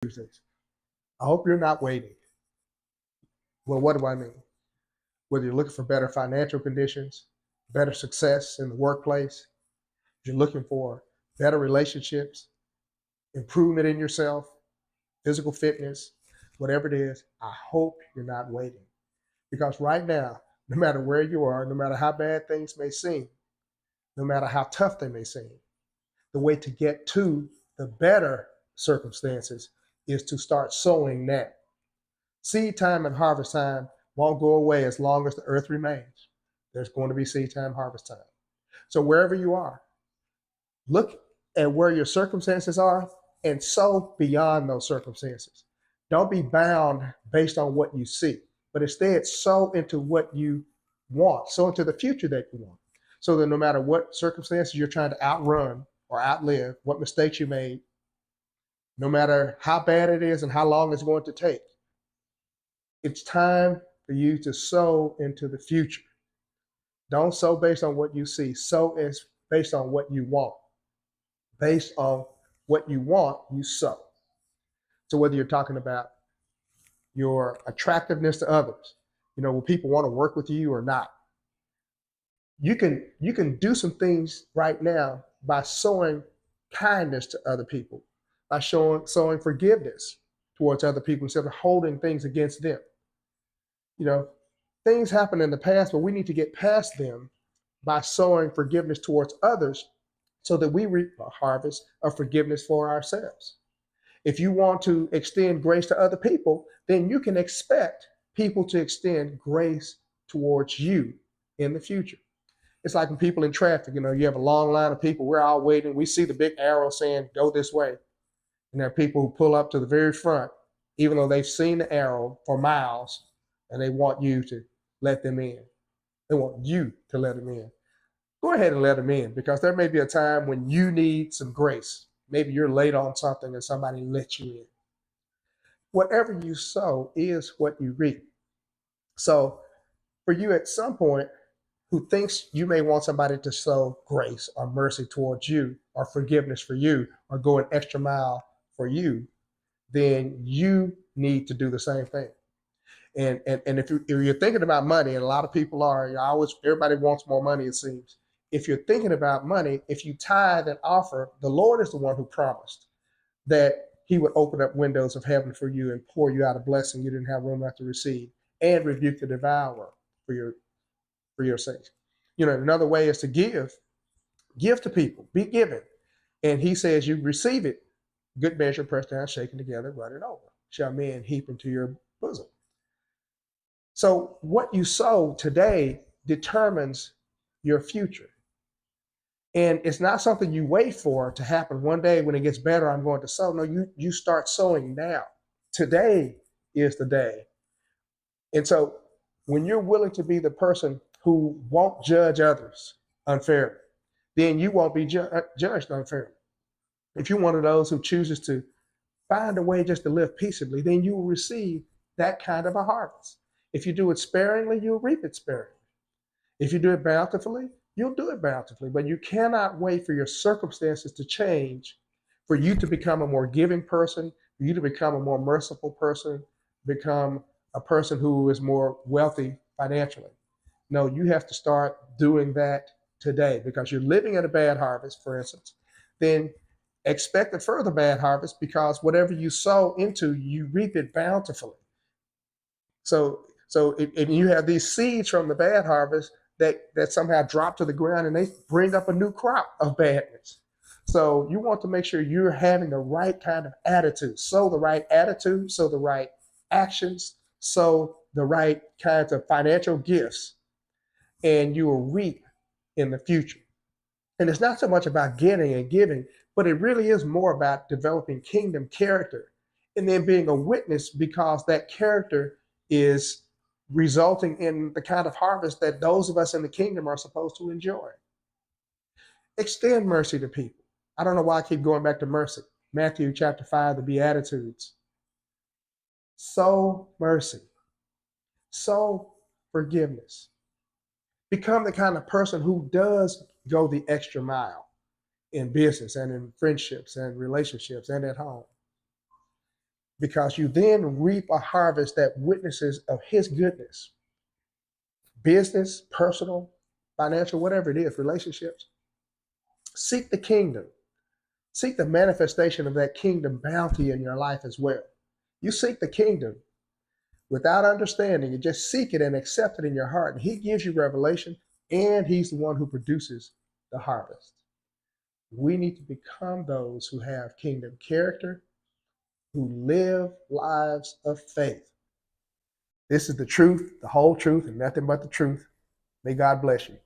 Tuesdays. I hope you're not waiting. Well, what do I mean? Whether you're looking for better financial conditions, better success in the workplace, if you're looking for better relationships, improvement in yourself, physical fitness, whatever it is, I hope you're not waiting. Because right now, no matter where you are, no matter how bad things may seem, no matter how tough they may seem, the way to get to the better circumstances is to start sowing now. Seed time and harvest time won't go away as long as the earth remains. There's going to be seed time, harvest time. So wherever you are, look at where your circumstances are and sow beyond those circumstances. Don't be bound based on what you see, but instead sow into what you want, sow into the future that you want. So that no matter what circumstances you're trying to outrun or outlive, what mistakes you made, no matter how bad it is and how long it's going to take, it's time for you to sow into the future. Don't sow based on what you see. Sow is based on what you want. Based on what you want, you sow. So whether you're talking about your attractiveness to others, will people want to work with you or not? You can do some things right now by sowing kindness to other people, by sowing forgiveness towards other people instead of holding things against them. Things happen in the past, but we need to get past them by sowing forgiveness towards others so that we reap a harvest of forgiveness for ourselves. If you want to extend grace to other people, then you can expect people to extend grace towards you in the future. It's like when people in traffic, you have a long line of people, we're all waiting, we see the big arrow saying, go this way. And there are people who pull up to the very front, even though they've seen the arrow for miles, and they want you to let them in. They want you to let them in. Go ahead and let them in, because there may be a time when you need some grace. Maybe you're late on something and somebody let you in. Whatever you sow is what you reap. So for you at some point who thinks you may want somebody to sow grace or mercy towards you or forgiveness for you or go an extra mile for you, then you need to do the same thing. And if you're thinking about money, and a lot of people are, everybody wants more money, it seems. If you're thinking about money, if you tithe and offer, the Lord is the one who promised that he would open up windows of heaven for you and pour you out a blessing you didn't have room enough to receive, and rebuke the devourer for your sake. Another way is to give to people, be given. And he says you receive it, good measure, pressed down, shaken together, run it over, shall men heap into your bosom. So what you sow today determines your future. And it's not something you wait for to happen one day when it gets better, I'm going to sow. No, you start sowing now. Today is the day. And so when you're willing to be the person who won't judge others unfairly, then you won't be judged unfairly. If you're one of those who chooses to find a way just to live peaceably, then you will receive that kind of a harvest. If you do it sparingly, you'll reap it sparingly. If you do it bountifully, you'll do it bountifully. But you cannot wait for your circumstances to change for you to become a more giving person, for you to become a more merciful person, become a person who is more wealthy financially. No, you have to start doing that today, because you're living in a bad harvest, for instance. Then expect a further bad harvest, because whatever you sow into, you reap it bountifully. So and you have these seeds from the bad harvest that somehow drop to the ground, and they bring up a new crop of badness. So you want to make sure you're having the right kind of attitude. Sow the right attitude, sow the right actions, sow the right kinds of financial gifts, and you will reap in the future. And it's not so much about getting and giving, but it really is more about developing kingdom character and then being a witness, because that character is resulting in the kind of harvest that those of us in the kingdom are supposed to enjoy. Extend mercy to people. I don't know why I keep going back to mercy. Matthew chapter 5, the Beatitudes. Sow mercy. Sow forgiveness. Become the kind of person who does go the extra mile in business and in friendships and relationships and at home. because you then reap a harvest that witnesses of his goodness. Business, personal, financial, whatever it is, relationships. Seek the kingdom. Seek the manifestation of that kingdom bounty in your life as well. You seek the kingdom without understanding and just seek it and accept it in your heart. And he gives you revelation, and he's the one who produces the harvest. We need to become those who have kingdom character, who live lives of faith. This is the truth, the whole truth, and nothing but the truth. May God bless you.